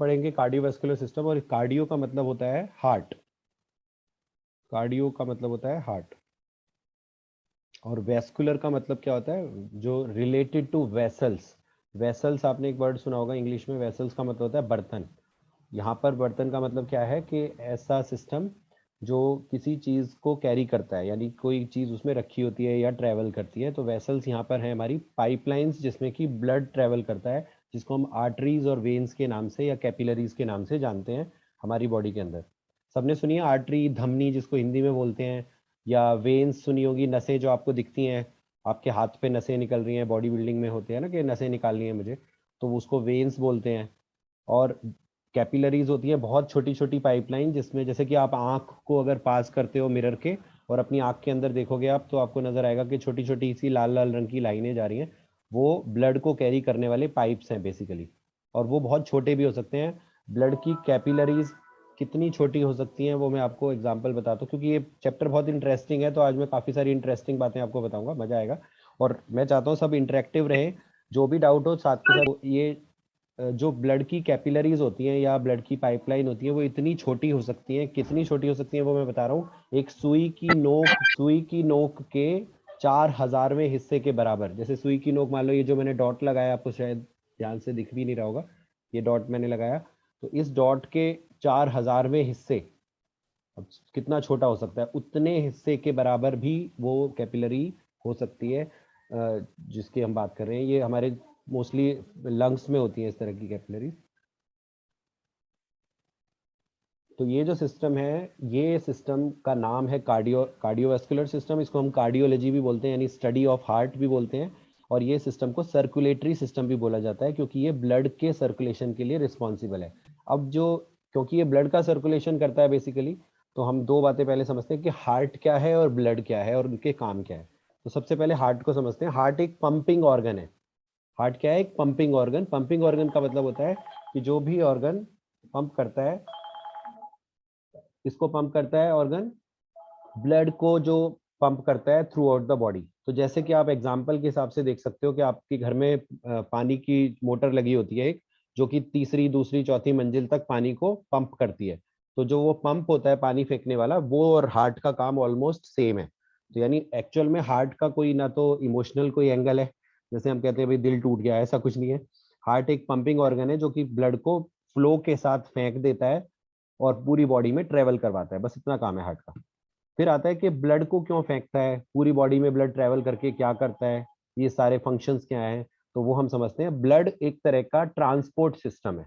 पढ़ेंगे cardiovascular system, और cardio का मतलब होता है हार्ट, कार्डियो का मतलब होता है हार्ट, और वैस्कुलर का मतलब क्या होता है, जो रिलेटेड टू वेसल्स। वेसल्स आपने एक वर्ड सुना होगा इंग्लिश में, वेसल्स का मतलब होता है बर्तन। यहाँ पर बर्तन का मतलब क्या है कि ऐसा सिस्टम जो किसी चीज़ को कैरी करता है, यानी कोई चीज़ उसमें रखी होती है या ट्रैवल करती है। तो वेसल्स यहाँ पर है हमारी पाइपलाइंस जिसमें कि ब्लड ट्रैवल करता है, जिसको हम आर्टरीज और वेन्स के नाम से या कैपिलरीज के नाम से जानते हैं हमारी बॉडी के अंदर। सबने सुनी है आर्टरी, धमनी जिसको हिंदी में बोलते हैं, या वेन्स सुनी होगी, नसें जो आपको दिखती हैं, आपके हाथ पे नसें निकल रही हैं, बॉडी बिल्डिंग में होते हैं ना कि नसें निकालनी है मुझे, तो उसको वेन्स बोलते हैं। और कैपिलरीज होती है बहुत छोटी छोटी पाइपलाइन, जिसमें जैसे कि आप आंख को अगर पास करते हो मिरर के और अपनी आंख के अंदर देखोगे आप, तो आपको नजर आएगा कि छोटी छोटी सी लाल लाल रंग की लाइनें जा रही हैं, वो ब्लड को कैरी करने वाले पाइप्स हैं बेसिकली। और वो बहुत छोटे भी हो सकते हैं। ब्लड की कैपिलरीज कितनी छोटी हो सकती हैं वो मैं आपको एग्जांपल बताता हूँ, क्योंकि ये चैप्टर बहुत इंटरेस्टिंग है, तो आज मैं काफ़ी सारी इंटरेस्टिंग बातें आपको बताऊंगा, मजा आएगा। और मैं चाहता हूँ सब इंटरेक्टिव रहे, जो भी डाउट हो साथ के साथ। ये जो ब्लड की कैपिलरीज होती हैं या ब्लड की पाइपलाइन होती है, वो इतनी छोटी हो सकती हैं, कितनी छोटी हो सकती हैं वो मैं बता रहा हूँ। एक सुई की नोक के 4,000वें हिस्से के बराबर। जैसे सुई की नोक, मान लो ये जो मैंने डॉट लगाया, आपको शायद ध्यान से दिख भी नहीं रहा होगा, ये डॉट मैंने लगाया, तो इस डॉट के 4,000वें हिस्से, अब कितना छोटा हो सकता है, उतने हिस्से के बराबर भी वो कैपिलरी हो सकती है जिसकी हम बात कर रहे हैं। ये हमारे मोस्टली लंग्स में होती है इस तरह की कैपिलरीज। तो ये जो सिस्टम है, ये सिस्टम का नाम है कार्डियोवैस्कुलर सिस्टम। इसको हम कार्डियोलॉजी भी बोलते हैं, यानी स्टडी ऑफ हार्ट भी बोलते हैं। और ये सिस्टम को सर्कुलेटरी सिस्टम भी बोला जाता है, क्योंकि ये ब्लड के सर्कुलेशन के लिए रिस्पॉन्सिबल है। अब जो, क्योंकि ये ब्लड का सर्कुलेशन करता है बेसिकली, तो हम दो बातें पहले समझते हैं कि हार्ट क्या है और ब्लड क्या है और उनके काम क्या है। तो सबसे पहले हार्ट को समझते हैं। हार्ट एक पंपिंग ऑर्गन है। हार्ट क्या है? एक पंपिंग ऑर्गन। पंपिंग ऑर्गन का मतलब होता है कि जो भी ऑर्गन पंप करता है, इसको पंप करता है ऑर्गन, ब्लड को जो पंप करता है थ्रू आउट द बॉडी। तो जैसे कि आप एग्जांपल के हिसाब से देख सकते हो कि आपके घर में पानी की मोटर लगी होती है एक, जो कि तीसरी दूसरी चौथी मंजिल तक पानी को पंप करती है। तो जो वो पंप होता है पानी फेंकने वाला, वो और हार्ट का काम ऑलमोस्ट सेम है। तो यानी एक्चुअल में हार्ट का कोई ना तो इमोशनल कोई एंगल है, जैसे हम कहते हैं भाई दिल टूट गया, ऐसा कुछ नहीं है। हार्ट एक पंपिंग ऑर्गन है जो कि ब्लड को फ्लो के साथ फेंक देता है और पूरी बॉडी में ट्रेवल करवाता है, बस इतना काम है हार्ट का। फिर आता है कि ब्लड को क्यों फेंकता है, पूरी बॉडी में ब्लड ट्रेवल करके क्या करता है, ये सारे फंक्शंस क्या हैं, तो वो हम समझते हैं। ब्लड एक तरह का ट्रांसपोर्ट सिस्टम है।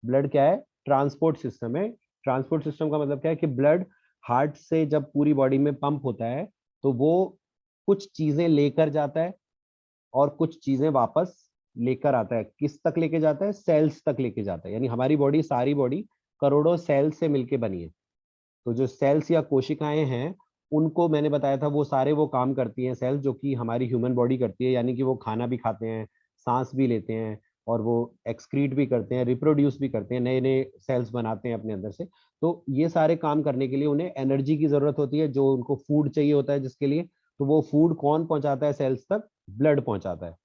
ब्लड क्या है? ट्रांसपोर्ट सिस्टम है। ट्रांसपोर्ट सिस्टम का मतलब क्या है कि ब्लड हार्ट से जब पूरी बॉडी में पंप होता है, तो वो कुछ चीजें लेकर जाता है और कुछ चीजें वापस लेकर आता है। किस तक लेके जाता है? सेल्स तक लेके जाता है। यानी हमारी बॉडी, सारी बॉडी करोड़ों सेल्स से मिलके बनी है। तो जो सेल्स या कोशिकाएं हैं, उनको मैंने बताया था, वो सारे वो काम करती हैं सेल्स, जो कि हमारी ह्यूमन बॉडी करती है। यानी कि वो खाना भी खाते हैं, सांस भी लेते हैं, और वो एक्सक्रीट भी करते हैं, रिप्रोड्यूस भी करते हैं, नए नए सेल्स बनाते हैं अपने अंदर से। तो ये सारे काम करने के लिए उन्हें एनर्जी की जरूरत होती है, जो उनको फूड चाहिए होता है जिसके लिए। तो वो फूड कौन पहुंचाता है सेल्स तक? ब्लड पहुंचाता है।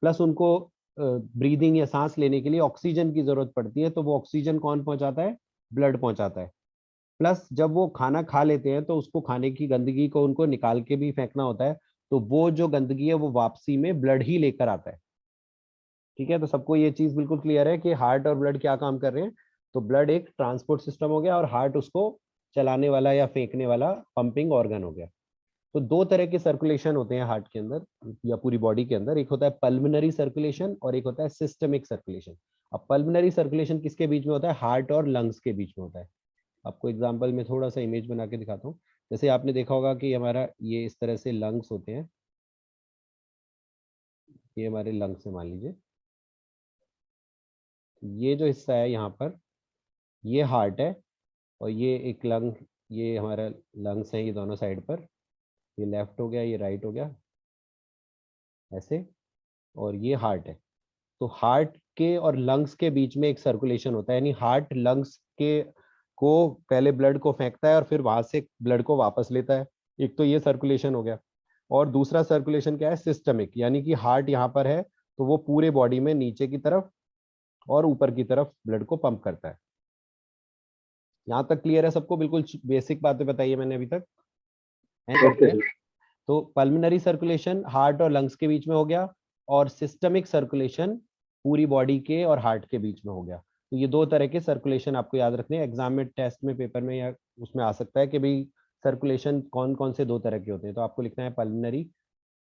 प्लस उनको ब्रीदिंग या सांस लेने के लिए ऑक्सीजन की जरूरत पड़ती है, तो वो ऑक्सीजन कौन पहुंचाता है? ब्लड पहुंचाता है। प्लस जब वो खाना खा लेते हैं, तो उसको खाने की गंदगी को उनको निकाल के भी फेंकना होता है। तो वो जो गंदगी है वो वापसी में ब्लड ही लेकर आता है। ठीक है, तो सबको ये चीज बिल्कुल क्लियर है कि हार्ट और ब्लड क्या काम कर रहे हैं। तो ब्लड एक ट्रांसपोर्ट सिस्टम हो गया और हार्ट उसको चलाने वाला या फेंकने वाला पंपिंग ऑर्गन हो गया। तो दो तरह के सर्कुलेशन होते हैं हार्ट के अंदर या पूरी बॉडी के अंदर। एक होता है पल्मोनरी सर्कुलेशन और एक होता है सिस्टमिक सर्कुलेशन। अब पल्मोनरी सर्कुलेशन किसके बीच में होता है? हार्ट और लंग्स के बीच में होता है। आपको एग्जांपल में थोड़ा सा इमेज बना के दिखाता हूँ। जैसे आपने देखा होगा कि हमारा ये इस तरह से लंग्स होते हैं, ये हमारे लंग्स है मान लीजिए। ये जो हिस्सा है यहाँ पर, ये हार्ट है, और ये एक लंग, ये हमारा लंग्स है, ये दोनों साइड पर, ये लेफ्ट हो गया, ये राइट हो गया, ऐसे। और ये हार्ट है। तो हार्ट के और लंग्स के बीच में एक सर्कुलेशन होता है, यानी हार्ट लंग्स के को पहले ब्लड को फेंकता है और फिर वहां से ब्लड को वापस लेता है। एक तो ये सर्कुलेशन हो गया। और दूसरा सर्कुलेशन क्या है? सिस्टमिक, यानी कि हार्ट यहाँ पर है, तो वो पूरे बॉडी में नीचे की तरफ और ऊपर की तरफ ब्लड को पंप करता है। यहाँ तक क्लियर है सबको? बिल्कुल बेसिक बातें बताइए मैंने अभी तक। ओके। तो पल्मोनरी सर्कुलेशन हार्ट और लंग्स के बीच में हो गया, और सिस्टमिक सर्कुलेशन पूरी बॉडी के और हार्ट के बीच में हो गया। तो ये दो तरह के सर्कुलेशन आपको याद रखने हैं। एग्जाम में, टेस्ट में, पेपर में या उसमें आ सकता है कि भाई सर्कुलेशन कौन कौन से दो तरह के होते हैं, तो आपको लिखना है पल्मोनरी।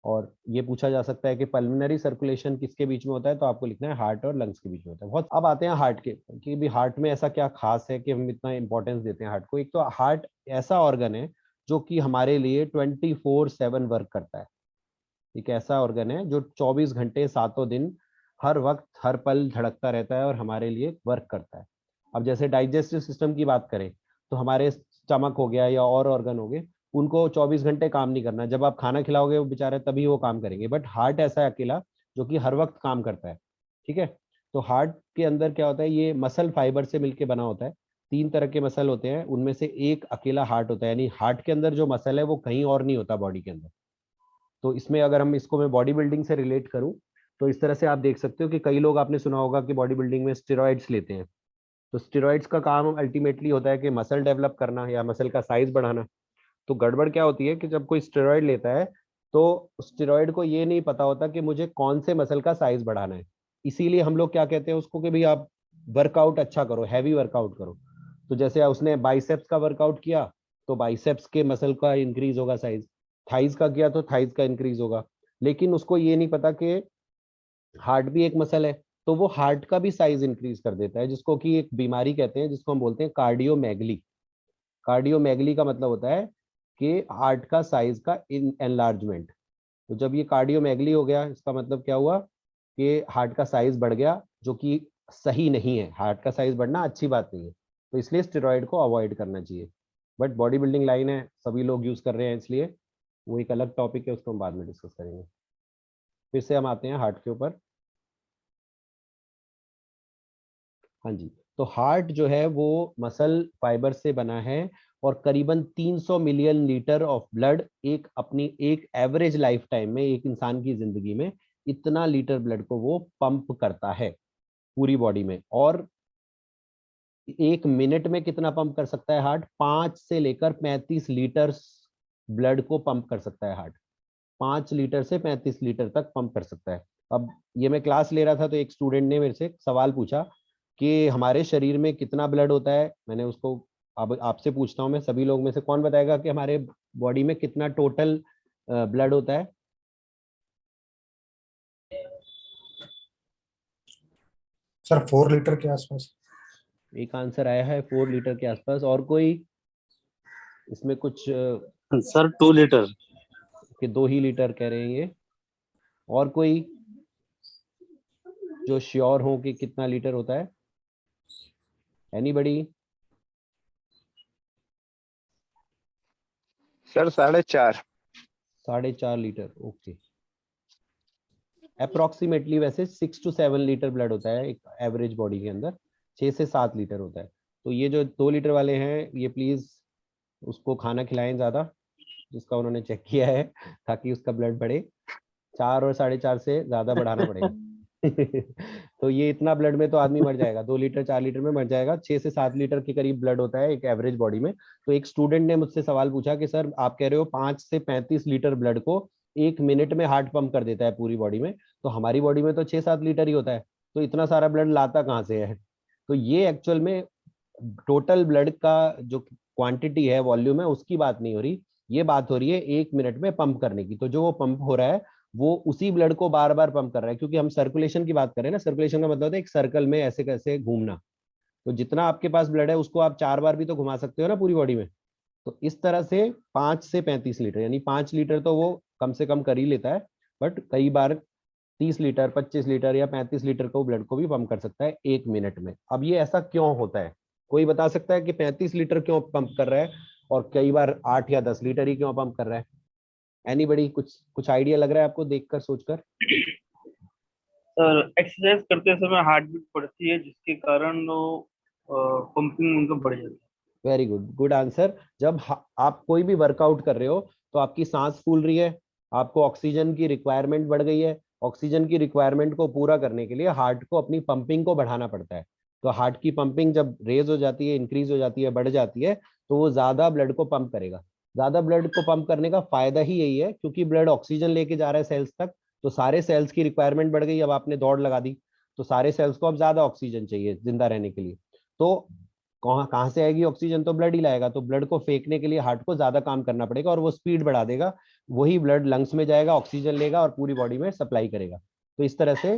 और ये पूछा जा सकता है कि पल्मोनरी सर्कुलेशन किसके बीच में होता है, तो आपको लिखना है हार्ट और लंग्स के बीच में होता है। बहुत अब आते हैं हार्ट के, कि भी हार्ट में ऐसा क्या खास है कि हम इतना इंपॉर्टेंस देते हैं हार्ट को। एक तो हार्ट ऐसा ऑर्गन है जो कि हमारे लिए 24/7 वर्क करता है। एक ऐसा ऑर्गन है जो 24 घंटे सातों दिन हर वक्त हर पल धड़कता रहता है और हमारे लिए वर्क करता है। अब जैसे डाइजेस्टिव सिस्टम की बात करें, तो हमारे स्टमक हो गया या और ऑर्गन हो गए, उनको 24 घंटे काम नहीं करना। जब आप खाना खिलाओगे वो बेचारे तभी वो काम करेंगे। बट हार्ट ऐसा है अकेला जो कि हर वक्त काम करता है। ठीक है। तो हार्ट के अंदर क्या होता है, ये मसल फाइबर से मिलके बना होता है। 3 तरह के मसल होते हैं, उनमें से एक अकेला हार्ट होता है। यानी हार्ट के अंदर जो मसल है वो कहीं और नहीं होता बॉडी के अंदर। तो इसमें अगर हम इसको मैं बॉडी बिल्डिंग से रिलेट करूं, तो इस तरह से आप देख सकते हो कि कई लोग, आपने सुना होगा कि बॉडी बिल्डिंग में स्टेरॉइड्स लेते हैं। तो स्टेरॉइड्स का काम अल्टीमेटली होता है कि मसल डेवलप करना या मसल का साइज बढ़ाना। तो गड़बड़ क्या होती है कि जब कोई स्टेरॉइड लेता है, तो स्टेरॉइड को ये नहीं पता होता कि मुझे कौन से मसल का साइज बढ़ाना है। इसीलिए हम लोग क्या कहते हैं उसको कि भाई आप वर्कआउट अच्छा करो, हैवी वर्कआउट करो। तो जैसे उसने बाइसेप्स का वर्कआउट किया, तो बाइसेप्स के मसल का इंक्रीज होगा साइज। थाइज का किया तो थाइज का इंक्रीज होगा। लेकिन उसको ये नहीं पता कि हार्ट भी एक मसल है, तो वो हार्ट का भी साइज इंक्रीज कर देता है, जिसको कि एक बीमारी कहते हैं, जिसको हम बोलते हैं कार्डियोमेगली। कार्डियोमेगली का मतलब होता है कि हार्ट का साइज का एनलार्जमेंट। तो जब ये कार्डियोमेगली हो गया, इसका मतलब क्या हुआ कि हार्ट का साइज बढ़ गया, जो कि सही नहीं है। हार्ट का साइज बढ़ना अच्छी बात नहीं है, तो इसलिए स्टेरॉइड को अवॉइड करना चाहिए। बट बॉडी बिल्डिंग लाइन है, सभी लोग यूज कर रहे हैं, इसलिए वो एक अलग टॉपिक है, उसको हम बाद में डिस्कस करेंगे। फिर से हम आते हैं हार्ट के ऊपर। हाँ जी। तो हार्ट जो है वो मसल फाइबर से बना है, और करीबन 300 मिलियन लीटर ऑफ ब्लड एक अपनी एक एवरेज लाइफ टाइम में, एक इंसान की जिंदगी में इतना लीटर ब्लड को वो पंप करता है पूरी बॉडी में। और 1 मिनट में कितना पंप कर सकता है हार्ट? 5 से लेकर 35 लीटर ब्लड को पंप कर सकता है हार्ट। 5 लीटर से 35 लीटर तक पंप कर सकता है। अब ये मैं क्लास ले रहा था, तो एक स्टूडेंट ने मेरे से सवाल पूछा कि हमारे शरीर में कितना ब्लड होता है। मैंने उसको, अब आपसे पूछता हूँ मैं, सभी लोग में से कौन बताएगा कि हमारे बॉडी में कितना टोटल ब्लड होता है? सर 4 लीटर के आसपास। एक आंसर आया है 4 लीटर के आसपास। और कोई इसमें कुछ सर 2 लीटर। कि 2 ही लीटर कह रहे हैं ये? और कोई जो श्योर हो कि कितना लीटर होता है? Anybody? Sir 4.5। 4.5 litre, okay. Approximately वैसे 6 to 7 लीटर ब्लड होता है एक एवरेज बॉडी के अंदर। 6 से 7 लीटर होता है। तो ये जो 2 लीटर वाले हैं, ये प्लीज उसको खाना खिलाएं ज्यादा, जिसका उन्होंने चेक किया है, ताकि उसका ब्लड बढ़े। 4 और 4.5 से ज्यादा बढ़ाना पड़ेगा। तो ये इतना ब्लड में तो आदमी मर जाएगा, 2 लीटर 4 लीटर में मर जाएगा। 6 से 7 लीटर के करीब ब्लड होता है एक एवरेज बॉडी में। तो एक स्टूडेंट ने मुझसे सवाल पूछा कि सर आप कह रहे हो 5 से 35 लीटर ब्लड को 1 मिनट में हार्ट पंप कर देता है पूरी बॉडी में, तो हमारी बॉडी में तो 6-7 लीटर ही होता है, तो इतना सारा ब्लड लाता कहाँ से है? तो ये एक्चुअल में टोटल ब्लड का जो क्वांटिटी है, वॉल्यूम है, उसकी बात नहीं हो रही। ये बात हो रही है 1 मिनट में पंप करने की। तो जो वो पंप हो रहा है, वो उसी ब्लड को बार बार पंप कर रहा है, क्योंकि हम सर्कुलेशन की बात करें ना, सर्कुलेशन का मतलब होता है एक सर्कल में ऐसे कैसे घूमना। तो जितना आपके पास ब्लड है, उसको आप 4 बार भी तो घुमा सकते हो ना पूरी बॉडी में। तो इस तरह से 5 से 35 लीटर, यानी 5 लीटर तो वो कम से कम कर ही लेता है। बट कई बार 30 लीटर, 25 लीटर या 35 लीटर को ब्लड को भी पंप कर सकता है 1 मिनट में। अब ये ऐसा क्यों होता है? कोई बता सकता है कि 35 लीटर क्यों पंप कर रहा है, और कई बार 8 या 10 लीटर ही क्यों पंप कर रहा है? एनीबडी? कुछ कुछ आइडिया लग रहा है आपको देखकर, सोचकर? सर एक्सरसाइज करते समय हार्ट बीट बढ़ती है, जिसके कारण वो पंपिंग उनका बढ़ जाता है। Very good, good answer. जब आप कोई भी वर्कआउट कर रहे हो, तो आपकी सांस फूल रही है, आपको ऑक्सीजन की रिक्वायरमेंट बढ़ गई है, ऑक्सीजन की रिक्वायरमेंट को पूरा करने के लिए हार्ट को अपनी पंपिंग को बढ़ाना पड़ता है। तो हार्ट की पंपिंग जब रेज हो जाती है, इंक्रीज हो जाती है, बढ़ जाती है, तो वो ज्यादा ब्लड को पंप करेगा। ज्यादा ब्लड को पंप करने का फायदा ही यही है, क्योंकि ब्लड ऑक्सीजन लेके जा रहा है सेल्स तक, तो सारे सेल्स की रिक्वायरमेंट बढ़ गई। अब आपने दौड़ लगा दी तो सारे सेल्स को अब ज्यादा ऑक्सीजन चाहिए जिंदा रहने के लिए। तो कहाँ से आएगी ऑक्सीजन? तो ब्लड ही लाएगा। तो ब्लड को फेंकने के लिए हार्ट को ज्यादा काम करना पड़ेगा और वो स्पीड बढ़ा देगा। वही ब्लड लंग्स में जाएगा, ऑक्सीजन लेगा और पूरी बॉडी में सप्लाई करेगा। तो इस तरह से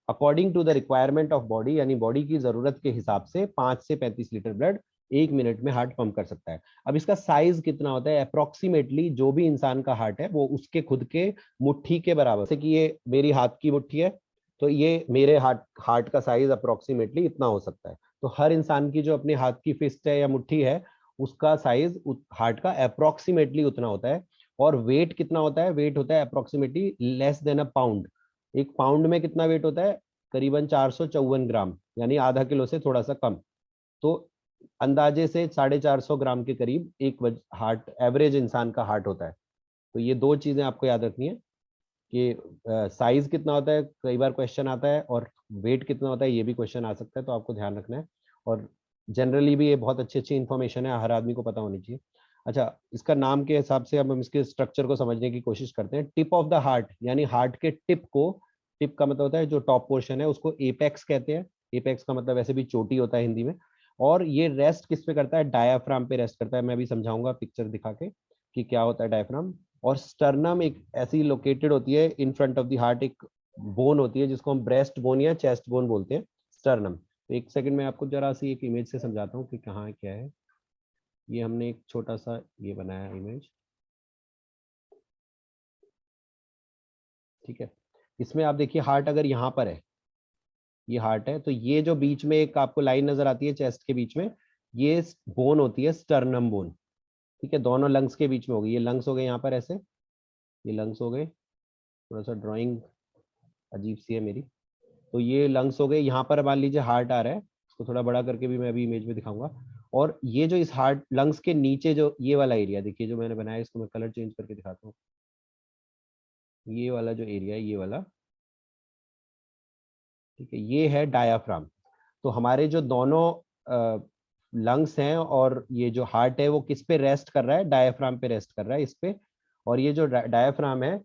according to the requirement of body, यानी बॉडी की जरूरत के हिसाब से 5 से 35 लीटर ब्लड 1 मिनट में हार्ट पंप कर सकता है। अब इसका साइज कितना होता है? अप्रोक्सीमेटली जो भी इंसान का हार्ट है वो उसके खुद के मुट्ठी के बराबर। जैसे कि ये मेरी हाथ की मुट्ठी है, तो ये मेरे हार्ट का साइज अप्रोक्सीमेटली इतना हो सकता है। तो हर इंसान की जो अपने हाथ की फिस्ट है या मुट्ठी है, उसका साइज हार्ट का अप्रोक्सीमेटली उतना होता है। और वेट कितना होता है? वेट होता है अप्रोक्सीमेटली लेस देन अ पाउंड। एक पाउंड में कितना वेट होता है? करीबन 454 ग्राम, यानी आधा किलो से थोड़ा सा कम। तो अंदाजे से 450 ग्राम के करीब एक हार्ट, एवरेज इंसान का हार्ट होता है। तो ये दो चीजें आपको याद रखनी है कि साइज कितना होता है, कई बार क्वेश्चन आता है, और वेट कितना होता है ये भी क्वेश्चन आ सकता है, तो आपको ध्यान रखना है। और जनरली भी ये बहुत अच्छी अच्छी इन्फॉर्मेशन है, हर आदमी को पता होनी चाहिए। अच्छा, इसका नाम के हिसाब से अब हम इसके स्ट्रक्चर को समझने की कोशिश करते हैं। टिप ऑफ द हार्ट, यानी हार्ट के टिप को, टिप का मतलब होता है जो टॉप पोर्शन है, उसको एपेक्स कहते हैं। एपेक्स का मतलब वैसे भी चोटी होता है हिंदी में। और ये रेस्ट किस पे करता है? डायाफ्राम पे रेस्ट करता है। मैं भी समझाऊंगा पिक्चर दिखा के कि क्या होता है डायफ्राम। और स्टर्नम एक ऐसी लोकेटेड होती है in front of the heart, एक बोन होती है जिसको हम ब्रेस्ट बोन या चेस्ट बोन बोलते हैं, स्टर्नम। तो एक सेकंड में आपको जरा सी एक इमेज से समझाता हूँ कि कहाँ क्या है। ये हमने एक छोटा सा ये बनाया इमेज, ठीक है। इसमें आप देखिए हार्ट अगर यहाँ पर है, ये हार्ट है, तो ये जो बीच में एक आपको लाइन नजर आती है चेस्ट के बीच में, ये बोन होती है स्टर्नम बोन। ठीक है, दोनों लंग्स के बीच में होगी। ये लंग्स हो गए यहाँ पर ऐसे, ये लंग्स हो गए। थोड़ा सा ड्राइंग अजीब सी है मेरी। तो ये लंग्स हो गए। यहाँ पर मान लीजिए हार्ट आ रहा है, इसको थोड़ा बड़ा करके भी मैं अभी इमेज में दिखाऊंगा। और ये जो इस हार्ट लंग्स के नीचे जो ये वाला एरिया देखिए जो मैंने बनाया, इसको मैं कलर चेंज करके दिखाता हूँ। ये वाला जो एरिया है, ये वाला, ठीक है, ये है डायाफ्राम। तो हमारे जो दोनों लंग्स हैं और ये जो हार्ट है, वो किस पे रेस्ट कर रहा है? डायाफ्राम पे रेस्ट कर रहा है, इस पे। और ये जो डायाफ्राम है,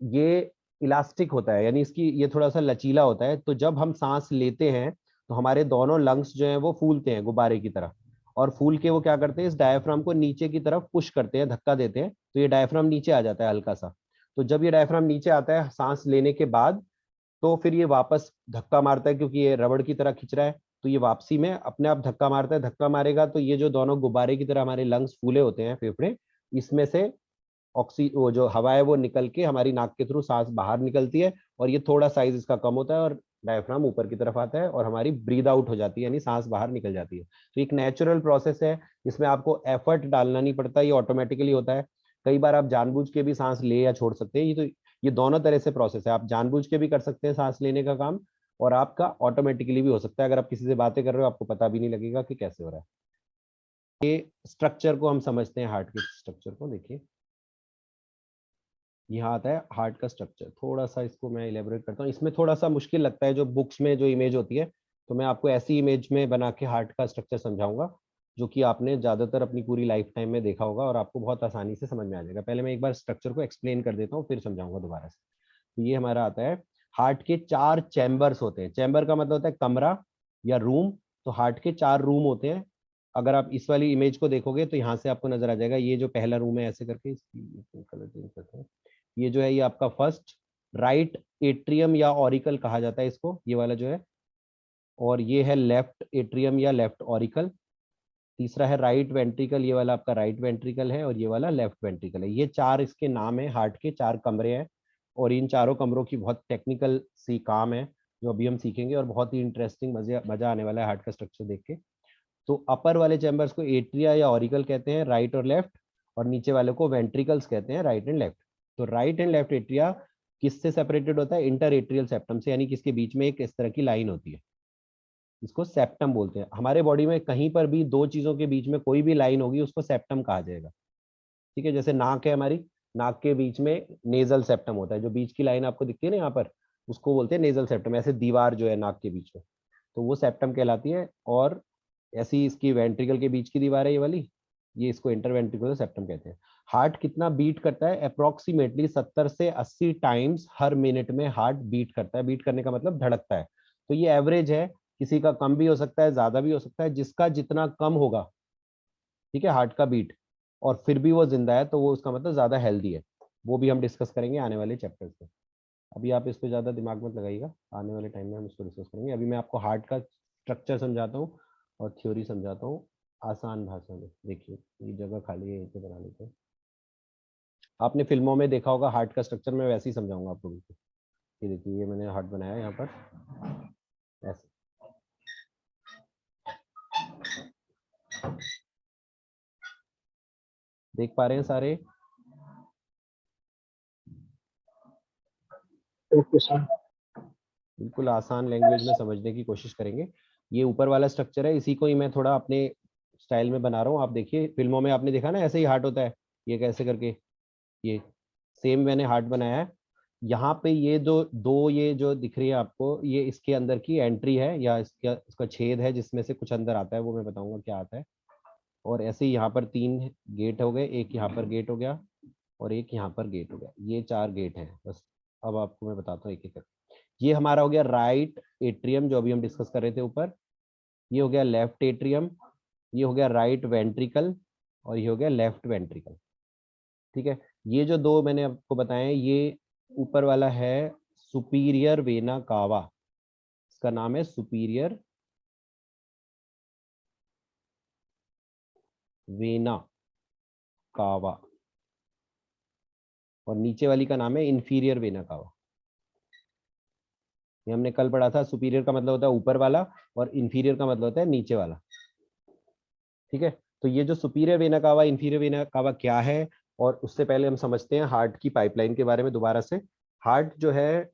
ये इलास्टिक होता है, यानी इसकी ये थोड़ा सा लचीला होता है। तो जब हम सांस लेते हैं तो हमारे दोनों लंग्स जो हैं वो फूलते हैं गुब्बारे की तरह। और फूल के वो क्या करते हैं? इस डायाफ्राम को नीचे की तरफ पुश करते हैं, धक्का देते हैं, तो ये डायाफ्राम नीचे आ जाता है हल्का सा। तो जब ये डायाफ्राम नीचे आता है सांस लेने के बाद, तो फिर ये वापस धक्का मारता है, क्योंकि ये रबड़ की तरह खिंच रहा है। तो ये वापसी में अपने आप धक्का मारता है। धक्का मारेगा तो ये जो दोनों गुब्बारे की तरह हमारे लंग्स फूले होते हैं, फेफड़े, इसमें से वो जो हवा है वो निकल के हमारी नाक के थ्रू सांस बाहर निकलती है। और ये थोड़ा साइज इसका कम होता है और डायफ्राम ऊपर की तरफ आता है और हमारी ब्रीद आउट हो जाती है, यानी सांस बाहर निकल जाती है। तो एक नेचुरल प्रोसेस है, इसमें आपको एफर्ट डालना नहीं पड़ता, ये ऑटोमेटिकली होता है। कई बार आप जानबूझ के भी सांस ले या छोड़ सकते हैं। ये दोनों तरह से प्रोसेस है, आप जानबूझ के भी कर सकते हैं सांस लेने का काम, और आपका ऑटोमेटिकली भी हो सकता है। अगर आप किसी से बातें कर रहे हो, आपको पता भी नहीं लगेगा कि कैसे हो रहा है। ये स्ट्रक्चर को हम समझते हैं, हार्ट के स्ट्रक्चर को देखिए। यहाँ आता है हार्ट का स्ट्रक्चर। थोड़ा सा इसको मैं इलेबोरेट करता हूँ, इसमें थोड़ा सा मुश्किल लगता है जो बुक्स में जो इमेज होती है, तो मैं आपको ऐसी इमेज में बना के हार्ट का स्ट्रक्चर समझाऊंगा, जो कि आपने ज्यादातर अपनी पूरी लाइफ टाइम में देखा होगा और आपको बहुत आसानी से समझ में आ जाएगा। पहले मैं एक बार स्ट्रक्चर को एक्सप्लेन कर देता हूँ, फिर समझाऊंगा दोबारा से। तो ये हमारा आता है, हार्ट के 4 चैम्बर्स होते हैं। चैम्बर का मतलब होता है कमरा या रूम। तो हार्ट के 4 रूम होते हैं। अगर आप इस वाली इमेज को देखोगे तो यहाँ से आपको नजर आ जाएगा, ये जो पहला रूम है, ऐसे करके इसकी कलर चेंज करते हैं। ये जो है ये आपका फर्स्ट राइट एट्रियम या ऑरिकल कहा जाता है इसको, ये वाला जो है। और ये है लेफ्ट एट्रियम या लेफ्ट ऑरिकल। तीसरा है राइट वेंट्रिकल, ये वाला आपका राइट वेंट्रिकल है, और ये वाला लेफ्ट वेंट्रिकल है। ये 4 इसके नाम है, हार्ट के 4 कमरे हैं। और इन चारों कमरों की बहुत टेक्निकल सी काम है जो अभी हम सीखेंगे, और बहुत ही इंटरेस्टिंग मजा आने वाला है हार्ट का स्ट्रक्चर देख के। तो अपर वाले चैम्बर्स को एट्रिया या ऑरिकल कहते हैं, राइट और लेफ्ट। और नीचे वाले को वेंट्रिकल्स कहते हैं, राइट एंड लेफ्ट। तो राइट एंड लेफ्ट एट्रिया किससे सेपरेटेड होता है? इंटर एट्रियल सेप्टम से, यानी किसके बीच में एक इस तरह की लाइन होती है, इसको सेप्टम बोलते हैं। हमारे बॉडी में कहीं पर भी दो चीजों के बीच में कोई भी लाइन होगी उसको सेप्टम कहा जाएगा। ठीक है, जैसे नाक है हमारी, नाक के बीच में नेजल सेप्टम होता है, जो बीच की लाइन आपको दिखती है ना यहाँ पर, उसको बोलते हैं नेजल सेप्टम, ऐसे दीवार जो है नाक के बीच में, तो वो सेप्टम कहलाती है। और ऐसी इसकी वेंट्रिकल के बीच की दीवार है ये वाली, ये इसको इंटरवेंट्रिकुलर सेप्टम कहते हैं। हार्ट कितना बीट करता है? अप्रोक्सीमेटली 70 से 80 टाइम्स हर मिनट में हार्ट बीट करता है। बीट करने का मतलब धड़कता है। तो ये एवरेज है, किसी का कम भी हो सकता है, ज्यादा भी हो सकता है। जिसका जितना कम होगा, ठीक है, हार्ट का बीट, और फिर भी वो जिंदा है, तो वो उसका मतलब ज्यादा हेल्दी है। वो भी हम डिस्कस करेंगे आने वाले चैप्टर्स में। अभी आप इस पे ज़्यादा दिमाग मत लगाइएगा, आने वाले टाइम में हम इसको डिस्कस करेंगे। अभी मैं आपको हार्ट का स्ट्रक्चर समझाता हूँ और थ्योरी समझाता हूँ आसान भाषा में। देखिए ये जगह खाली है, यहीं पे बना लेते हैं। आपने फिल्मों में देखा होगा हार्ट का स्ट्रक्चर, मैं वैसे ही समझाऊंगा आप लोगों को। ये देखिए, ये मैंने हार्ट बनाया यहाँ पर ऐसे। देख पा रहे हैं सारे? Okay sir. बिल्कुल आसान लैंग्वेज में समझने की कोशिश करेंगे। ये ऊपर वाला स्ट्रक्चर है, इसी को ही मैं थोड़ा अपने स्टाइल में बना रहा हूँ। आप देखिए फिल्मों में आपने देखा ना, ऐसे ही हार्ट होता है, ये कैसे करके, ये सेम मैंने हार्ट बनाया है। यहाँ पे ये जो दो, ये जो दिख रही है आपको, ये इसके अंदर की एंट्री है, या इसका छेद है जिसमें से कुछ अंदर आता है, वो मैं बताऊंगा क्या आता है। और ऐसे ही यहाँ पर 3 गेट हो गए, एक यहाँ पर गेट हो गया और एक यहाँ पर गेट हो गया। ये 4 गेट हैं बस। अब आपको मैं बताता हूँ एक एक करके। ये हमारा हो गया राइट एट्रियम, जो अभी हम डिस्कस कर रहे थे ऊपर। ये हो गया लेफ्ट एट्रियम, ये हो गया राइट वेंट्रिकल, और ये हो गया लेफ्ट वेंट्रिकल। ठीक है, ये जो दो मैंने आपको बताए हैं, ये ऊपर वाला है सुपीरियर वेना कावा, इसका नाम है सुपीरियर वेना कावा, और नीचे वाली का नाम है इंफीरियर वेना कावा। ये हमने कल पढ़ा था, सुपीरियर का मतलब होता है ऊपर वाला और इंफीरियर का मतलब होता है नीचे वाला। ठीक है, तो ये जो superior vena cava, inferior vena cava क्या है, और उससे पहले हम समझते हैं हार्ट की पाइपलाइन के बारे में दोबारा से। हार्ट जो है,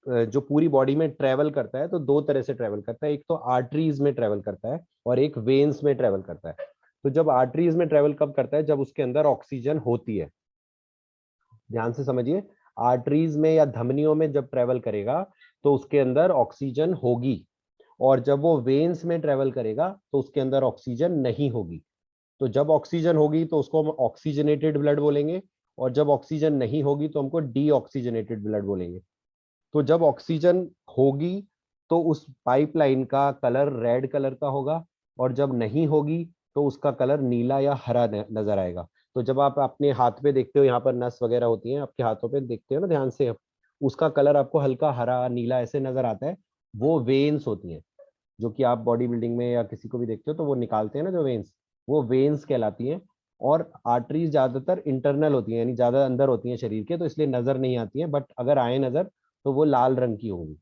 जो पूरी बॉडी में ट्रेवल करता है, तो दो तरह से ट्रेवल करता है। एक तो आर्टरीज में ट्रेवल करता है और एक वेन्स में ट्रेवल करता है। तो जब आर्टरीज में ट्रेवल कब करता है? जब उसके अंदर ऑक्सीजन होती है। ध्यान से समझिए, आर्टरीज में या धमनियों में जब ट्रेवल करेगा तो उसके अंदर ऑक्सीजन होगी, और जब वो वेन्स में ट्रेवल करेगा तो उसके अंदर ऑक्सीजन नहीं होगी। तो जब ऑक्सीजन होगी तो उसको हम ऑक्सीजनेटेड ब्लड बोलेंगे, और जब ऑक्सीजन नहीं होगी तो हमको डीऑक्सीजनेटेड ब्लड बोलेंगे। तो जब ऑक्सीजन होगी तो उस पाइपलाइन का कलर रेड कलर का होगा, और जब नहीं होगी तो उसका कलर नीला या हरा नजर आएगा। तो जब आप अपने हाथ पे देखते हो, यहाँ पर नस वगैरह होती हैं आपके हाथों पे, देखते हो ना ध्यान से, उसका कलर आपको हल्का हरा नीला ऐसे नजर आता है। वो वेन्स होती हैं, जो कि आप बॉडी बिल्डिंग में या किसी को भी देखते हो तो वो निकालते हैं ना जो वेन्स, वो वेन्स कहलाती हैं। और आर्टरीज ज्यादातर इंटरनल होती हैं, यानी ज्यादा अंदर होती हैं शरीर के, तो इसलिए नजर नहीं आती हैं, बट अगर आए नजर तो वो लाल रंग की होंगी।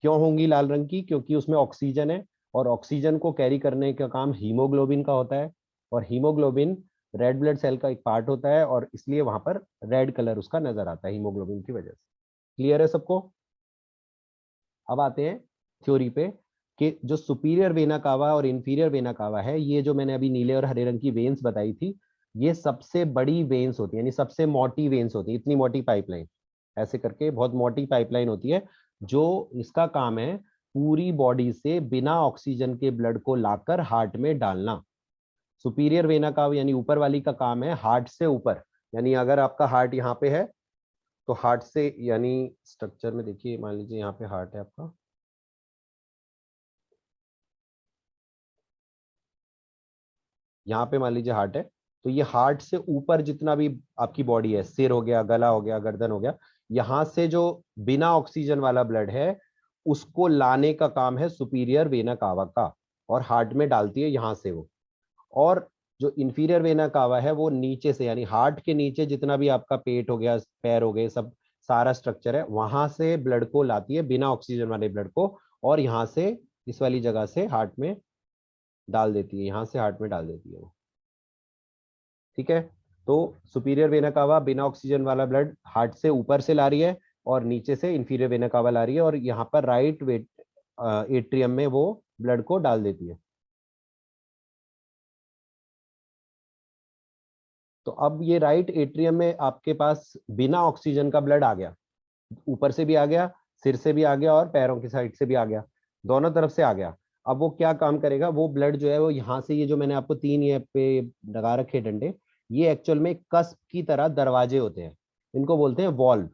क्यों होंगी लाल रंग की? क्योंकि उसमें ऑक्सीजन है, और ऑक्सीजन को कैरी करने का काम हीमोग्लोबिन का होता है, और हीमोग्लोबिन रेड ब्लड सेल का एक पार्ट होता है, और इसलिए वहां पर रेड कलर उसका नजर आता है हीमोग्लोबिन की वजह से। क्लियर है सबको? अब आते हैं थ्योरी पे, कि जो सुपीरियर वेना कावा और इंफीरियर वेना कावा है, ये जो मैंने अभी नीले और हरे रंग की वेन्स बताई थी, ये सबसे बड़ी वेन्स होती है, यानी सबसे मोटी वेन्स होती है। इतनी मोटी पाइपलाइन, ऐसे करके बहुत मोटी पाइपलाइन होती है, जो इसका काम है पूरी बॉडी से बिना ऑक्सीजन के ब्लड को लाकर हार्ट में डालना। सुपीरियर वेना कावा यानी ऊपर वाली का काम है हार्ट से ऊपर, यानी अगर आपका हार्ट यहाँ पे है तो हार्ट से, यानी स्ट्रक्चर में देखिए, मान लीजिए यहाँ पे हार्ट है आपका, यहाँ पे मान लीजिए हार्ट है, तो ये हार्ट से ऊपर जितना भी आपकी बॉडी है, सिर हो गया, गला हो गया, गर्दन हो गया, यहाँ से जो बिना ऑक्सीजन वाला ब्लड है, उसको लाने का काम है सुपीरियर वेना कावा का, और हार्ट में डालती है यहाँ से वो। और जो इंफीरियर वेना कावा है, वो नीचे से, यानी हार्ट के नीचे जितना भी आपका पेट हो गया, पैर हो गए, सब सारा स्ट्रक्चर है, वहां से ब्लड को लाती है, बिना ऑक्सीजन वाले ब्लड को, और यहाँ से इस वाली जगह से हार्ट में डाल देती है, यहाँ से हार्ट में डाल देती है वो। ठीक है, तो सुपीरियर वेना कावा बिना ऑक्सीजन वाला ब्लड हार्ट से ऊपर से ला रही है, और नीचे से इंफीरियर वेना कावा ला रही है, और यहाँ पर राइट वेट एट्रियम में वो ब्लड को डाल देती है। तो अब ये राइट एट्रियम में आपके पास बिना ऑक्सीजन का ब्लड आ गया, ऊपर से भी आ गया, सिर से भी आ गया और पैरों की साइड से भी आ गया, दोनों तरफ से आ गया। अब वो क्या काम करेगा, वो ब्लड जो है वो यहाँ से, ये जो मैंने आपको 3 ये पे लगा रखे डंडे, ये एक्चुअल में कस्प की तरह दरवाजे होते हैं, इनको बोलते हैं वॉल्व।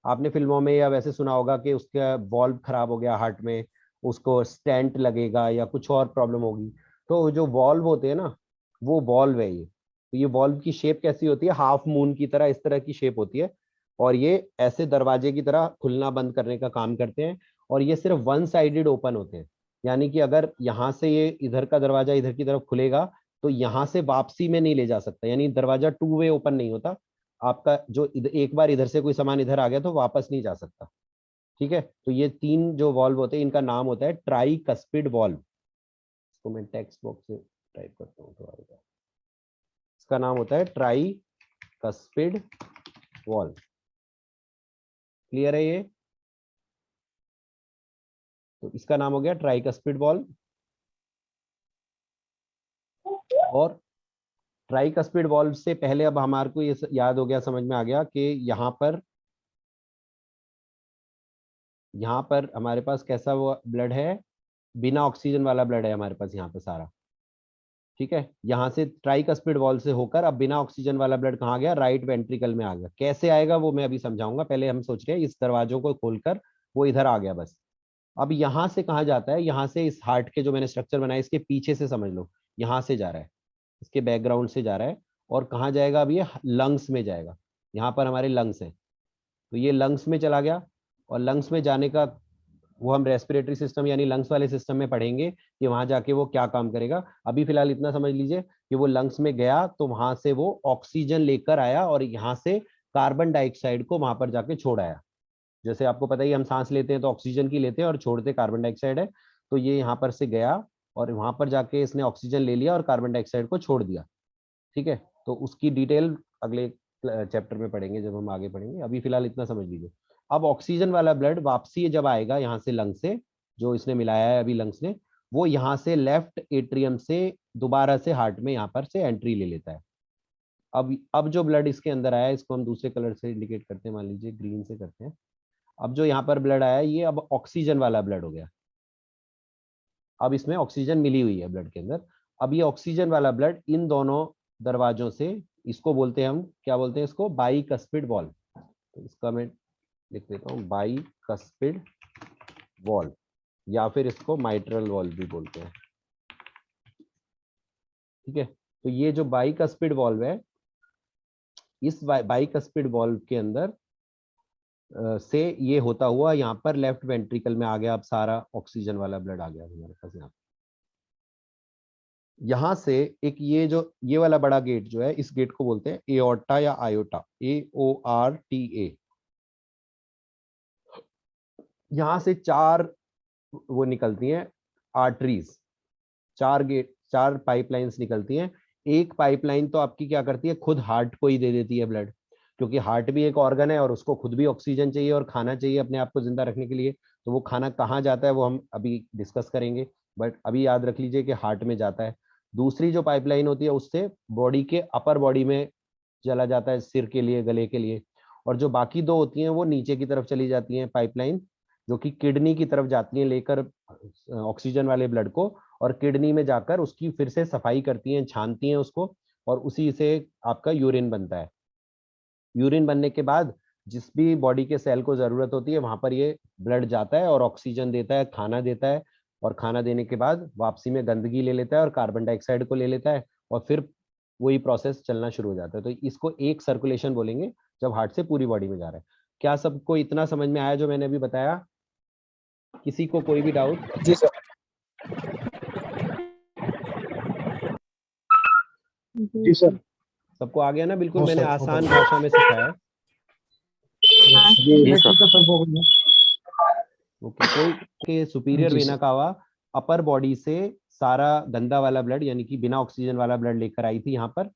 आपने फिल्मों में या वैसे सुना होगा कि उसका वॉल्व खराब हो गया हार्ट में, उसको स्टेंट लगेगा या कुछ और प्रॉब्लम होगी, तो जो वॉल्व होते हैं ना, वो वॉल्व है ये। तो ये वॉल्व की शेप कैसी होती है, हाफ मून की तरह, इस तरह की शेप होती है, और ये ऐसे दरवाजे की तरह खुलना बंद करने का काम करते हैं। और ये सिर्फ वन साइडेड ओपन होते हैं, यानी कि अगर यहाँ से ये इधर का दरवाजा इधर की तरफ खुलेगा तो यहाँ से वापसी में नहीं ले जा सकता, यानी दरवाजा टू वे ओपन नहीं होता आपका, जो एक बार इधर से कोई सामान इधर आ गया तो वापस नहीं जा सकता। ठीक है, तो ये 3 जो वॉल्व होते हैं इनका नाम होता है ट्राई कस्पिड वॉल्व। इसको मैं टेक्स्ट बॉक्स से टाइप करता हूँ थोड़ा सा। इसका नाम होता है ट्राई कस्पिड वॉल्व। क्लियर है ये? तो इसका नाम हो गया ट्राइकस्पिड वॉल्व। और ट्राइकस्पिड वॉल्व से पहले अब हमारे को ये याद हो गया, समझ में आ गया कि यहाँ पर हमारे पास कैसा वो ब्लड है, बिना ऑक्सीजन वाला ब्लड है हमारे पास यहाँ पे सारा। ठीक है, यहाँ से ट्राइकस्पिड वॉल्व से होकर अब बिना ऑक्सीजन वाला ब्लड कहाँ गया, राइट वेंट्रिकल में आ गया। कैसे आएगा वो मैं अभी समझाऊंगा, पहले हम सोच रहे हैं इस दरवाजों को खोलकर वो इधर आ गया बस। अब यहाँ से कहाँ जाता है, यहाँ से इस हार्ट के जो मैंने स्ट्रक्चर बनाया इसके पीछे से समझ लो, यहाँ से जा रहा है, इसके बैकग्राउंड से जा रहा है, और कहाँ जाएगा, अब ये लंग्स में जाएगा। यहाँ पर हमारे लंग्स हैं, तो ये लंग्स में चला गया, और लंग्स में जाने का वो हम रेस्पिरेटरी सिस्टम यानी लंग्स वाले सिस्टम में पढ़ेंगे कि वहां जाके वो क्या काम करेगा। अभी फिलहाल इतना समझ लीजिए कि वो लंग्स में गया तो वहां से वो ऑक्सीजन लेकर आया और यहाँ से कार्बन डाइऑक्साइड को वहां पर जाके छोड़ आया। जैसे आपको पता ही, हम सांस लेते हैं तो ऑक्सीजन की लेते हैं और छोड़ते कार्बन डाइऑक्साइड है, तो ये यहाँ पर से गया और वहां पर जाके इसने ऑक्सीजन ले लिया और कार्बन डाइऑक्साइड को छोड़ दिया। ठीक है, तो उसकी डिटेल अगले चैप्टर में पढ़ेंगे जब हम आगे पढ़ेंगे, अभी फिलहाल इतना समझ लीजिए। अब ऑक्सीजन वाला ब्लड वापसी जब आएगा यहाँ से लंग से, जो इसने मिलाया है अभी लंग्स ने, वो यहाँ से लेफ्ट एट्रियम से दोबारा से हार्ट में यहाँ पर से एंट्री ले लेता है। अब जो ब्लड इसके अंदर आया है, इसको हम दूसरे कलर से इंडिकेट करते हैं, मान लीजिए ग्रीन से करते हैं। अब जो यहाँ पर ब्लड आया ये अब ऑक्सीजन वाला ब्लड हो गया, अब इसमें ऑक्सीजन मिली हुई है ब्लड के अंदर। अब ये ऑक्सीजन वाला ब्लड इन दोनों दरवाजों से, इसको बोलते हैं हम, क्या बोलते हैं इसको, बाइकस्पिड वॉल्व। तो इसका मैं लिख देता हूँ बाइकस्पिड वॉल्व, या फिर इसको माइट्रल वॉल्व भी बोलते हैं। ठीक है, तो ये जो बाइकस्पिड वॉल्व है, इस बाइकस्पिड वॉल्व के अंदर से ये होता हुआ यहाँ पर लेफ्ट वेंट्रिकल में आ गया। अब सारा ऑक्सीजन वाला ब्लड आ गया हमारे पास यहाँ। यहाँ से एक ये वाला बड़ा गेट जो है, इस गेट को बोलते हैं एओर्टा या आयोटा, AORTA। यहाँ से 4 वो निकलती हैं आर्टरीज, 4 पाइपलाइंस निकलती हैं। एक पाइपलाइन तो आपकी क्या करती है, खुद हार्ट को ही दे देती है ब्लड, क्योंकि हार्ट भी एक ऑर्गन है और उसको खुद भी ऑक्सीजन चाहिए और खाना चाहिए अपने आप को जिंदा रखने के लिए। तो वो खाना कहाँ जाता है वो हम अभी डिस्कस करेंगे, बट अभी याद रख लीजिए कि हार्ट में जाता है। दूसरी जो पाइपलाइन होती है उससे बॉडी के अपर बॉडी में चला जाता है, सिर के लिए, गले के लिए। और जो बाकी 2 होती हैं वो नीचे की तरफ चली जाती हैं पाइपलाइन, जो कि किडनी की तरफ जाती हैं लेकर ऑक्सीजन वाले ब्लड को, और किडनी में जाकर उसकी फिर से सफाई करती हैं, छानती हैं उसको, और उसी से आपका यूरिन बनता है। यूरिन बनने के बाद जिस भी बॉडी के सेल को जरूरत होती है वहां पर ये ब्लड जाता है और ऑक्सीजन देता है, खाना देता है, और खाना देने के बाद वापसी में गंदगी ले लेता है और कार्बन डाइऑक्साइड को ले लेता है, और फिर वही प्रोसेस चलना शुरू हो जाता है। तो इसको एक सर्कुलेशन बोलेंगे जब हार्ट से पूरी बॉडी में जा रहा है। क्या सबको इतना समझ में आया जो मैंने अभी बताया? किसी को कोई भी डाउट? जी सर। जी सर। सबको आ गया ना? बिल्कुल हाँ मैंने सर, आसान भाषा में सिखाया है। जी सर। ओके, कोई के सुपीरियर जी वेना सर। कावा अपर बॉडी से सारा गंदा वाला ब्लड यानी कि बिना ऑक्सीजन वाला ब्लड लेकर आई थी यहाँ पर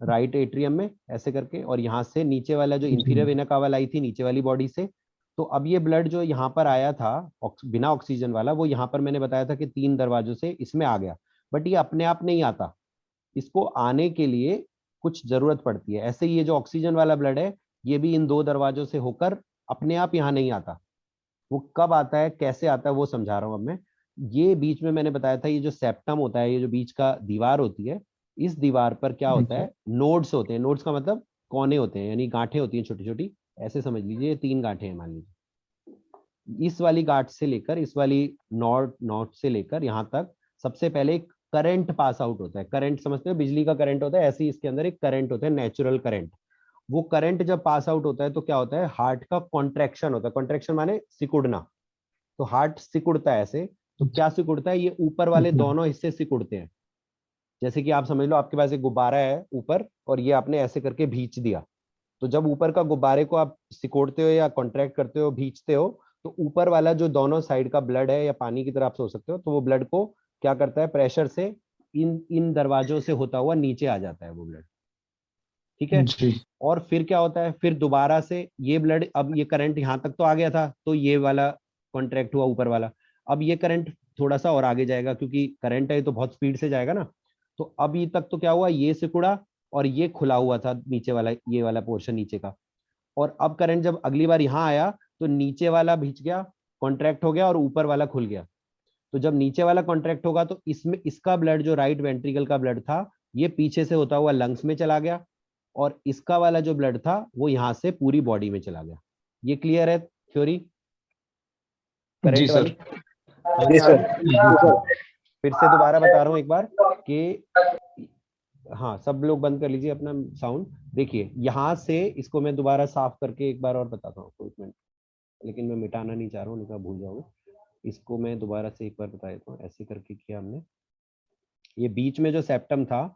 राइट एट्रियम में ऐसे करके, और यहाँ से नीचे वाला जो इंफीरियर वेना कावा लाई थी नीचे वाली बॉडी से। तो अब ये ब्लड जो यहाँ पर आया था बिना ऑक्सीजन वाला, वो यहाँ पर मैंने बताया था कि 3 दरवाजों से इसमें आ गया, बट ये अपने आप नहीं आता। इसको आने के लिए कुछ जरूरत पड़ती है। ऐसे ये जो ऑक्सीजन वाला ब्लड है ये भी इन 2 दरवाजों से होकर अपने आप यहाँ नहीं आता। वो कब आता है, कैसे आता है, वो समझा रहा हूँ अब मैं। ये बीच में मैंने बताया था, ये जो सेप्टम होता है, ये जो बीच का दीवार होती है, इस दीवार पर क्या होता है, नोड्स होते हैं। नोड्स का मतलब कोने होते हैं, यानी गांठें होती हैं छोटी छोटी। ऐसे समझ लीजिए 3 गांठें हैं मान लीजिए। इस वाली गांठ से लेकर इस वाली नॉट नॉट से लेकर यहाँ तक सबसे पहले एक करंट पास आउट होता है। करंट समझते हो, बिजली का करंट होता है, ऐसे ही इसके अंदर एक करंट होता है, नेचुरल करंट। वो करंट जब पास आउट होता है तो क्या होता है, हार्ट का कॉन्ट्रैक्शन होता है। कॉन्ट्रैक्शन माने सिकुड़ना। तो हार्ट सिकुड़ता है ऐसे। तो क्या सिकुड़ता है, ये ऊपर वाले दोनों हिस्से सिकुड़ते हैं। जैसे कि आप समझ लो आपके पास एक गुब्बारा है ऊपर, और ये आपने ऐसे करके भींच दिया। तो जब ऊपर का गुब्बारे को आप सिकोड़ते हो या कॉन्ट्रैक्ट करते हो, भींचते हो, तो ऊपर वाला जो दोनों साइड का ब्लड है, या पानी की तरह आप सोच सकते हो, तो वो ब्लड को क्या करता है, प्रेशर से इन इन दरवाजों से होता हुआ नीचे आ जाता है वो ब्लड। ठीक है। जी और फिर क्या होता है, फिर दोबारा से ये ब्लड, अब ये करंट यहाँ तक तो आ गया था, तो ये वाला कॉन्ट्रैक्ट हुआ ऊपर वाला। अब ये करंट थोड़ा सा और आगे जाएगा, क्योंकि करंट है तो बहुत स्पीड से जाएगा ना। तो अब ये तक तो क्या हुआ, ये सिकुड़ा और ये खुला हुआ था नीचे वाला, ये वाला पोर्शन नीचे का। और अब करंट जब अगली बार यहाँ आया तो नीचे वाला भिज गया, कॉन्ट्रैक्ट हो गया, और ऊपर वाला खुल गया। तो जब नीचे वाला कॉन्ट्रैक्ट होगा तो इसमें इसका ब्लड, जो राइट वेंट्रिकल का ब्लड था, ये पीछे से होता हुआ लंग्स में चला गया, और इसका वाला जो ब्लड था वो यहाँ से पूरी बॉडी में चला गया। ये क्लियर है थ्योरी जी करंट वाली? सर। समझ में आ रही है? फिर से दोबारा बता रहा हूँ एक बार कि, हाँ सब लोग बंद कर लीजिए अपना साउंड। देखिए यहाँ से इसको मैं दोबारा साफ करके एक बार और बताता हूँ, एक मिनट, लेकिन मैं मिटाना नहीं चाह रहा हूँ, नहीं तो भूल जाओगे। इसको मैं दोबारा से एक बार बता देता हूँ। ऐसे करके किया हमने, ये बीच में जो सेप्टम था,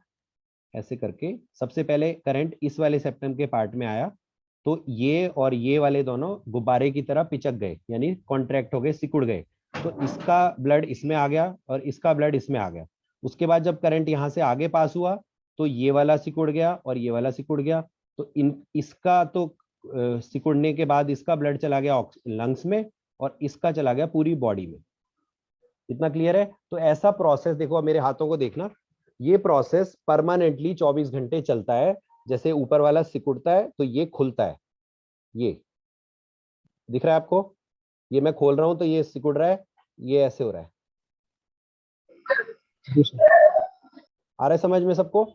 ऐसे करके सबसे पहले करंट इस वाले सेप्टम के पार्ट में आया, तो ये और ये वाले दोनों गुब्बारे की तरह पिचक गए, यानी कॉन्ट्रैक्ट हो गए, सिकुड़ गए। तो इसका ब्लड इसमें आ गया और इसका ब्लड इसमें आ गया। उसके बाद जब करंट यहाँ से आगे पास हुआ तो ये वाला सिकुड़ गया और ये वाला सिकुड़ गया। तो इसका तो सिकुड़ने के बाद इसका ब्लड चला गया लंग्स में, और इसका चला गया पूरी बॉडी में। इतना क्लियर है? तो ऐसा प्रोसेस देखो, अब मेरे हाथों को देखना, ये प्रोसेस परमानेंटली 24 घंटे चलता है। जैसे ऊपर वाला सिकुड़ता है तो ये खुलता है, ये दिख रहा है आपको, ये मैं खोल रहा हूं तो ये सिकुड़ रहा है, ये ऐसे हो रहा है। आ रहा है समझ में सबको?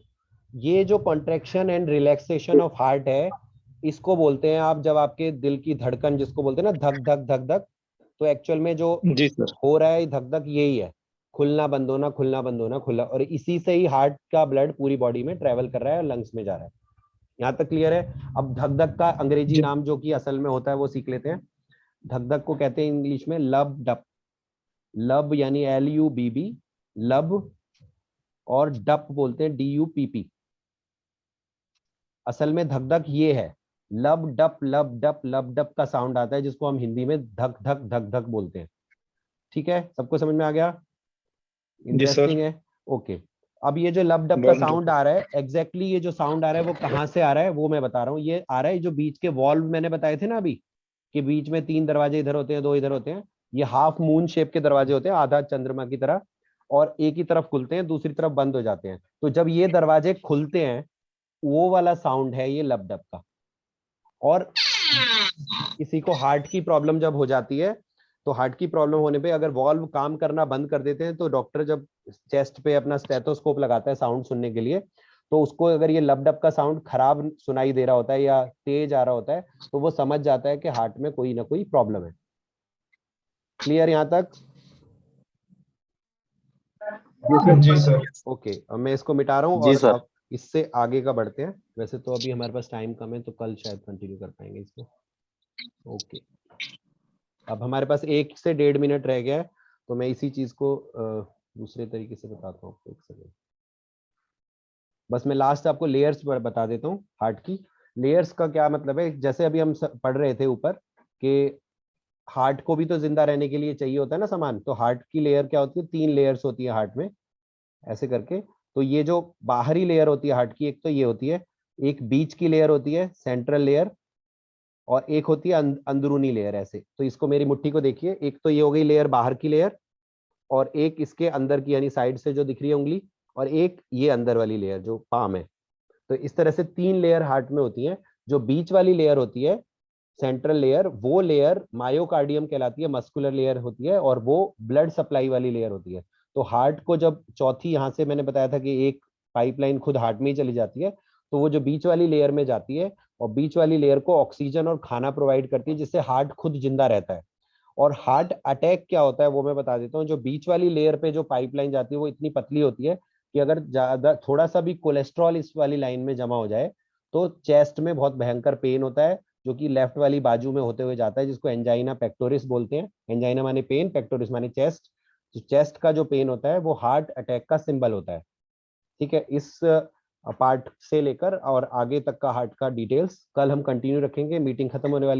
ये जो contraction and relaxation of heart है, इसको बोलते हैं आप, जब आपके दिल की धड़कन जिसको बोलते हैं ना, धक धक धक धक, तो एक्चुअल में जो जी सर। हो रहा है धक धक यही है, खुलना बंद होना, खुलना बंद होना, खुला, और इसी से ही हार्ट का ब्लड पूरी बॉडी में ट्रेवल कर रहा है और लंग्स में जा रहा है। यहाँ तक क्लियर है? अब धक धक का अंग्रेजी नाम जो कि असल में होता है वो सीख लेते हैं। धक धक को कहते हैं इंग्लिश में लब डप। लब यानी LUBB, लब, और डप बोलते हैं DUPP। असल में धक धक ये है, लब डप लब डप, लब डप का साउंड आता है जिसको हम हिंदी में धक धक धक धक बोलते हैं। ठीक है, सबको समझ में आ गया? जी सर। इंटरेस्टिंग है। ओके। अब ये जो लब डब का साउंड आ रहा है, एग्जैक्टली ये जो साउंड आ रहा है वो कहाँ से आ रहा है वो मैं बता रहा हूँ। ये आ रहा है जो बीच के वॉल्व मैंने बताए थे ना अभी, कि बीच में 3 दरवाजे इधर होते हैं, 2 इधर होते हैं। ये हाफ मून शेप के दरवाजे होते हैं, आधा चंद्रमा की तरह, और एक ही तरफ खुलते हैं, दूसरी तरफ बंद हो जाते हैं। तो जब ये दरवाजे खुलते हैं, वो वाला साउंड है ये लब डब का। और किसी को हार्ट की प्रॉब्लम जब हो जाती है, तो हार्ट की प्रॉब्लम होने पे अगर वॉल्व काम करना बंद कर देते हैं, तो डॉक्टर जब चेस्ट पे अपना स्टेथोस्कोप लगाता है साउंड सुनने के लिए, तो उसको अगर ये लब डब का साउंड खराब सुनाई दे रहा होता है या तेज आ रहा होता है, तो वो समझ जाता है कि हार्ट में कोई ना कोई प्रॉब्लम है। क्लियर यहाँ तक? जी सर। ओके, अब मैं इसको मिटा रहा हूँ जी और सर। अब इससे आगे का बढ़ते हैं। वैसे तो अभी हमारे पास टाइम कम है, तो कल शायद कंटिन्यू कर पाएंगे इसको। ओके, अब हमारे पास 1 से 1.5 मिनट रह गया है, तो मैं इसी चीज को दूसरे तरीके से बताता हूँ आपको। 1 सेकेंड, बस मैं लास्ट आपको लेयर्स बता देता हूँ हार्ट की। लेयर्स का क्या मतलब है, जैसे अभी हम पढ़ रहे थे ऊपर कि हार्ट को भी तो जिंदा रहने के लिए चाहिए होता है ना सामान, तो हार्ट की लेयर क्या होती है, 3 लेयर्स होती है हार्ट में, ऐसे करके। तो ये जो बाहरी लेयर होती है हार्ट की, एक तो ये होती है, एक बीच की लेयर होती है सेंट्रल लेयर, और एक होती है अंदरूनी लेयर, ऐसे। तो इसको मेरी मुट्ठी को देखिए, एक तो ये हो गई लेयर बाहर की लेयर, और एक इसके अंदर की यानी साइड से जो दिख रही है उंगली, और एक ये अंदर वाली लेयर जो पाम है। तो इस तरह से 3 लेयर हार्ट में होती हैं। जो बीच वाली लेयर होती है, सेंट्रल लेयर, वो लेयर मायोकार्डियम कहलाती है, मस्कुलर लेयर होती है, और वो ब्लड सप्लाई वाली लेयर होती है। तो हार्ट को जब चौथी, यहाँ से मैंने बताया था कि एक पाइपलाइन खुद हार्ट में ही चली जाती है, तो वो जो बीच वाली लेयर में जाती है, और बीच वाली लेयर को ऑक्सीजन और खाना प्रोवाइड करती है, जिससे हार्ट खुद जिंदा रहता है। और हार्ट अटैक क्या होता है वो मैं बता देता हूँ। जो बीच वाली लेयर पे जो पाइपलाइन जाती है वो इतनी पतली होती है कि अगर ज्यादा थोड़ा सा भी कोलेस्ट्रॉल इस वाली लाइन में जमा हो जाए तो चेस्ट में बहुत भयंकर पेन होता है, जो कि लेफ्ट वाली बाजू में होते हुए जाता है, जिसको एंजाइना पेक्टोरिस बोलते हैं। एंजाइना माने पेन, पेक्टोरिस माने चेस्ट। तो चेस्ट का जो पेन होता है वो हार्ट अटैक का सिंबल होता है। ठीक है, इस पार्ट से लेकर और आगे तक का हार्ट का डिटेल्स कल हम कंटिन्यू रखेंगे। मीटिंग खत्म होने वाली